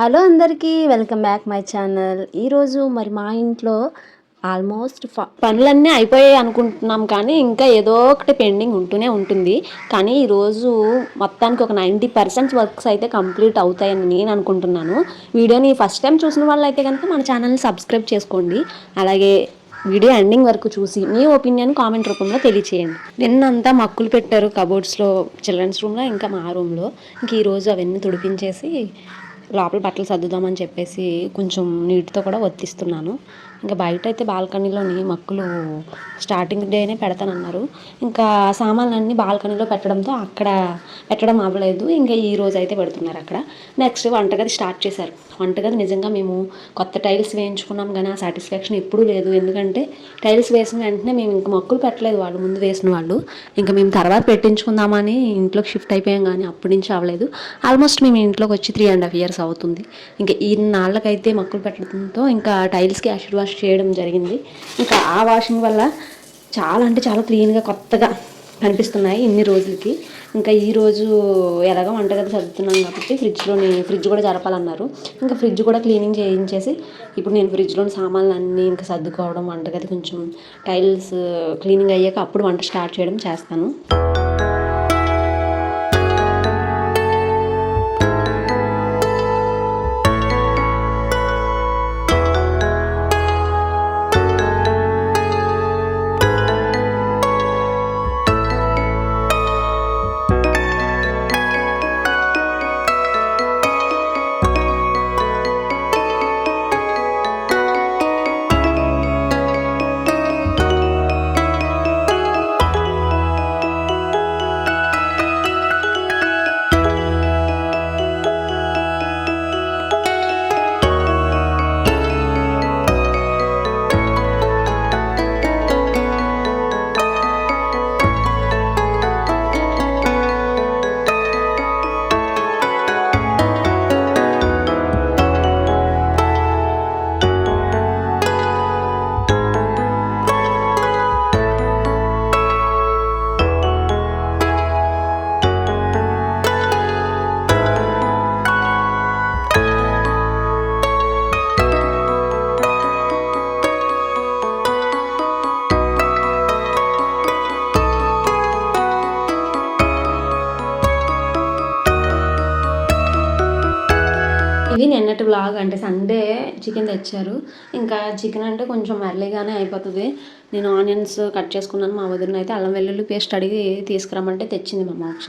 Hello అందరికీ welcome back my channel. ఈరోజు మరి మా ఇంట్లో ఆల్మోస్ట్ పనులన్నీ అయిపోయాయి అనుకుంటున్నాం, కానీ ఇంకా ఏదో ఒకటి పెండింగ్ ఉంటూనే ఉంటుంది. కానీ ఈరోజు మొత్తానికి ఒక 90% వర్క్స్ అయితే కంప్లీట్ అవుతాయని నేను అనుకుంటున్నాను. వీడియోని ఫస్ట్ టైం చూసిన వాళ్ళు అయితే కనుక మన ఛానల్ని సబ్స్క్రైబ్ చేసుకోండి. అలాగే వీడియో ఎండింగ్ వరకు చూసి మీ ఒపీనియన్ కామెంట్ రూపంలో తెలియచేయండి. నిన్నంతా మక్కులు పెట్టారు కబోర్డ్స్లో, చిల్డ్రన్స్ రూమ్లో, ఇంకా మా రూమ్లో. ఇంక ఈరోజు అవన్నీ తుడిపించేసి లోపల బట్టలు సర్దుదామని చెప్పేసి కొంచెం నీటితో కూడా ఒత్తిస్తున్నాను. ఇంకా బయట అయితే బాల్కనీలోని మక్కులు స్టార్టింగ్ డేనే పెడతానన్నారు. ఇంకా సామాన్లన్నీ బాల్కనీలో పెట్టడంతో అక్కడ పెట్టడం అవ్వలేదు. ఇంకా ఈ రోజు అయితే పెడుతున్నారు అక్కడ. నెక్స్ట్ వంటగది స్టార్ట్ చేశారు. వంటగది నిజంగా మేము కొత్త టైల్స్ వేయించుకున్నాం, కానీ ఆ సాటిస్ఫాక్షన్ ఎప్పుడూ లేదు. ఎందుకంటే టైల్స్ వేసిన వెంటనే మేము ఇంక మక్కులు పెట్టలేదు, వాళ్ళు ముందు వేసిన వాళ్ళు. ఇంకా మేము తర్వాత పెట్టించుకుందామని ఇంట్లోకి షిఫ్ట్ అయిపోయాం, కానీ అప్పటి నుంచి అవ్వలేదు. ఆల్మోస్ట్ మేము ఇంట్లోకి వచ్చి 3.5 years అవుతుంది. ఇంకా ఈ నాళ్ళకైతే మక్కులు పెట్టడంతో ఇంకా టైల్స్కి యాసిడ్ వాష్ చేయడం జరిగింది. ఇంకా ఆ వాషింగ్ వల్ల చాలా అంటే చాలా క్లీన్గా కొత్తగా కనిపిస్తున్నాయి ఇన్ని రోజులకి. ఇంకా ఈరోజు ఎలాగో వంటగది సర్దుతున్నాం కాబట్టి ఫ్రిడ్జ్ కూడా జరపాలన్నారు. ఇంకా ఫ్రిడ్జ్ కూడా క్లీనింగ్ చేయించేసి ఇప్పుడు నేను ఫ్రిడ్జ్లోని సామాన్లు అన్నీ ఇంకా సర్దుకోవడం, వంటగది కొంచెం టైల్స్ క్లీనింగ్ అయ్యాక అప్పుడు వంట స్టార్ట్ చేయడం చేస్తాను. ఇది నిన్నటి వ్లాగ్. అంటే సండే చికెన్ తెచ్చారు. ఇంకా చికెన్ అంటే కొంచెం ఎర్లీగానే అయిపోతుంది. నేను ఆనియన్స్ కట్ చేసుకున్నాను. మా వదిన అయితే అల్లం వెల్లుల్లి పేస్ట్ అడిగి తీసుకురమ్మంటే తెచ్చింది మా మోక్ష.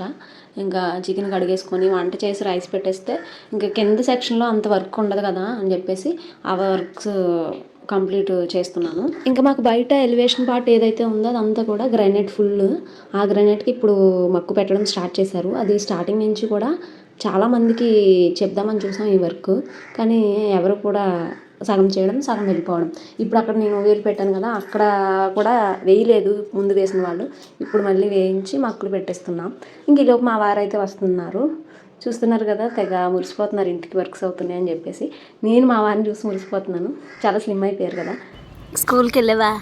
ఇంకా చికెన్ కడిగేసుకొని వంట చేసి రైస్ పెట్టేస్తే ఇంకా కింద సెక్షన్లో అంత వర్క్ ఉండదు కదా అని చెప్పేసి ఆ వర్క్స్ కంప్లీట్ చేస్తున్నాను. ఇంకా మాకు బయట ఎలివేషన్ పార్ట్ ఏదైతే ఉందో అదంతా కూడా గ్రానైట్ ఫుల్. ఆ గ్రానైట్కి ఇప్పుడు మక్కు పెట్టడం స్టార్ట్ చేశారు. అది స్టార్టింగ్ నుంచి కూడా చాలామందికి చెప్దామని చూసాం ఈ వర్క్, కానీ ఎవరు కూడా సగం చేయడం సగం వెళ్ళిపోవడం. ఇప్పుడు అక్కడ నేను వేలు పెట్టాను కదా, అక్కడ కూడా వేయలేదు ముందు వేసిన వాళ్ళు. ఇప్పుడు మళ్ళీ వేయించి మక్కులు పెట్టేస్తున్నాం. ఇంక ఈలోపు మా వారైతే వస్తున్నారు. చూస్తున్నారు కదా, తెగ మురిసిపోతున్నారు ఇంటికి వర్క్స్ అవుతున్నాయి అని చెప్పేసి. నేను మా వారిని చూసి మురిసిపోతున్నాను. చాలా స్లిమ్ అయిపోయారు కదా. స్కూల్కి వెళ్ళేవా?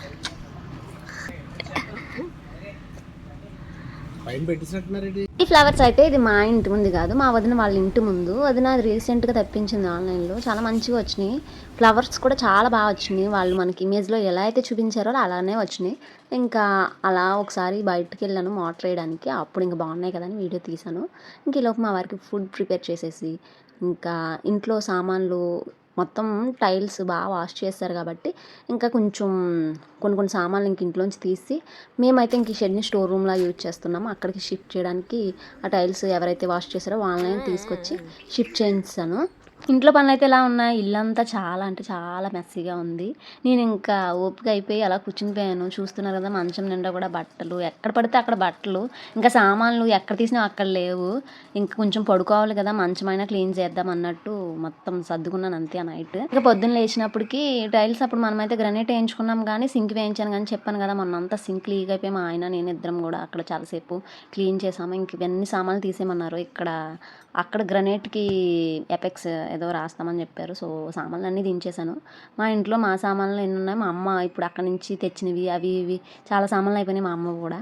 ఈ ఫ్లవర్స్ అయితే ఇది మా ఇంటి ముందు కాదు, మా వదిన వాళ్ళ ఇంటి ముందు. వదిన అది రీసెంట్గా తెప్పించింది ఆన్లైన్లో. చాలా మంచిగా వచ్చినాయి ఫ్లవర్స్ కూడా, చాలా బాగా వచ్చినాయి. వాళ్ళు మనకి ఇమేజ్లో ఎలా అయితే చూపించారో అలానే వచ్చినాయి. ఇంకా అలా ఒకసారి బయటకు వెళ్ళాను మోటర్ వేయడానికి, అప్పుడు ఇంకా బాగున్నాయి కదా అని వీడియో తీశాను. ఇంక ఈలోపు మా వారికి ఫుడ్ ప్రిపేర్ చేసేసి ఇంకా ఇంట్లో సామాన్లు మొత్తం టైల్స్ బాగా వాష్ చేస్తారు కాబట్టి ఇంకా కొంచెం కొన్ని సామాన్లు ఇంక ఇంట్లోంచి తీసి మేమైతే ఇంక ఈ షెడ్ని స్టోర్ రూమ్లా యూజ్ చేస్తున్నాము. అక్కడికి షిఫ్ట్ చేయడానికి ఆ టైల్స్ ఎవరైతే వాష్ చేశారో వాళ్ళని తీసుకొచ్చి షిఫ్ట్ చేయించాను. ఇంట్లో పనులు అయితే ఎలా ఉన్నాయి, ఇల్లంతా చాలా అంటే చాలా మెస్సీగా ఉంది. నేను ఇంకా ఓపిక అయిపోయి అలా కూర్చునిపోయాను. చూస్తున్నారు కదా, మంచం నిండా కూడా బట్టలు, ఎక్కడ పడితే అక్కడ బట్టలు, ఇంకా సామాన్లు ఎక్కడ తీసినా అక్కడ లేవు. ఇంకా కొంచెం పడుకోవాలి కదా, మంచమైనా క్లీన్ చేద్దాం అన్నట్టు మొత్తం సర్దుకున్నాను అంతే ఆ నైట్. ఇంకా పొద్దున్న లేచినప్పటికీ టైల్స్ అప్పుడు మనమైతే గ్రానైట్ వేయించుకున్నాం, కానీ సింక్ వేయించాను. కానీ చెప్పాను కదా, మొన్నంతా సింక్ లీక్ అయిపోయి మా ఆయన నేను ఇద్దరం కూడా అక్కడ చాలాసేపు క్లీన్ చేసాము. ఇంక ఇవన్నీ సామాన్లు తీసేయమన్నారు. అక్కడ గ్రానైట్కి ఎపెక్స్ ఏదో రాస్తామని చెప్పారు. సో సామాన్లు అన్నీ దించేసాను. మా ఇంట్లో మా సామాన్లు ఎన్ని ఉన్నాయి, మా అమ్మ ఇప్పుడు అక్కడి నుంచి తెచ్చినవి అవి ఇవి చాలా సామాన్లు అయిపోయినాయి. మా అమ్మ కూడా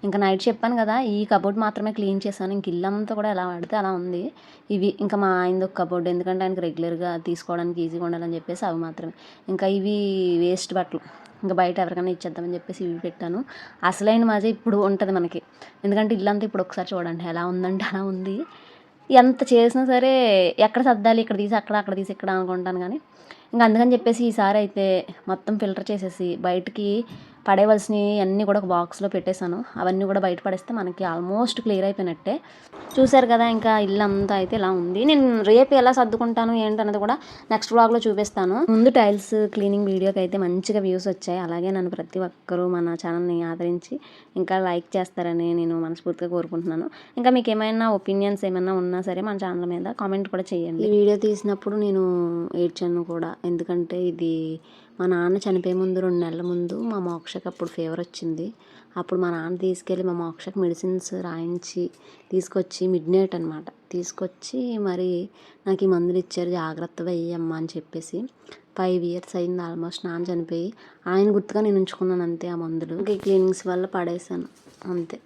ఇంకా నైట్ చెప్పాను కదా, ఈ కబోర్డ్ మాత్రమే క్లీన్ చేశాను. ఇంక ఇల్లంతా కూడా ఎలా పడితే అలా ఉంది. ఇవి ఇంకా మా ఆయనది ఒక కబోర్డ్, ఎందుకంటే ఆయనకి రెగ్యులర్గా తీసుకోవడానికి ఈజీగా ఉండాలని చెప్పేసి అవి మాత్రమే. ఇంకా ఇవి వేస్ట్ బట్టలు, ఇంకా బయట ఎవరికైనా ఇచ్చేద్దామని చెప్పేసి ఇవి పెట్టాను. అసలైన మజా ఇప్పుడు ఉంటుంది మనకి, ఎందుకంటే ఇల్లంతా ఇప్పుడు ఒకసారి చూడండి ఎలా ఉందంటే అలా ఉంది. ఎంత చేసినా సరే ఎక్కడ సర్దాలి, ఇక్కడ తీసి అక్కడ, అక్కడ తీసి ఇక్కడ అనుకుంటాను. కానీ ఇంకా అందుకని చెప్పేసి ఈసారి అయితే మొత్తం ఫిల్టర్ చేసేసి బయటికి పడేవలసినవి అన్నీ కూడా ఒక బాక్స్లో పెట్టేశాను. అవన్నీ కూడా బయట పడేస్తే మనకి ఆల్మోస్ట్ క్లియర్ అయిపోయినట్టే. చూశారు కదా, ఇంకా ఇల్లు అంతా అయితే ఇలా ఉంది. నేను రేపు ఎలా సర్దుకుంటాను ఏంటన్నది కూడా నెక్స్ట్ వ్లాగ్లో చూపిస్తాను. ముందు టైల్స్ క్లీనింగ్ వీడియోకి అయితే మంచిగా వ్యూస్ వచ్చాయి. అలాగే నన్ను ప్రతి ఒక్కరూ మన ఛానల్ని ఆదరించి ఇంకా లైక్ చేస్తారని నేను మనస్ఫూర్తిగా కోరుకుంటున్నాను. ఇంకా మీకు ఏమైనా ఒపీనియన్స్ ఏమైనా ఉన్నా సరే మన ఛానల్ మీద కామెంట్ కూడా చేయండి. ఈ వీడియో తీసినప్పుడు నేను ఏడ్చాను కూడా, ఎందుకంటే ఇది మా నాన్న చనిపోయే ముందు 2 నెలల ముందు మా మోక్షకి అప్పుడు ఫీవర్ వచ్చింది. అప్పుడు మా నాన్న తీసుకెళ్ళి మా మోక్షకి మెడిసిన్స్ రాయించి తీసుకొచ్చి మిడ్ నైట్ అనమాట తీసుకొచ్చి మరి నాకు ఈ మందులు ఇచ్చారు, జాగ్రత్తగా వెయ్యమ్మా అని చెప్పేసి. 5 years అయింది ఆల్మోస్ట్ నాన్న చనిపోయి. ఆయన గుర్తుగా నేను ఉంచుకున్నాను అంతే ఆ మందులు. ఇంకా క్లీనింగ్స్ వల్ల పడేసాను అంతే.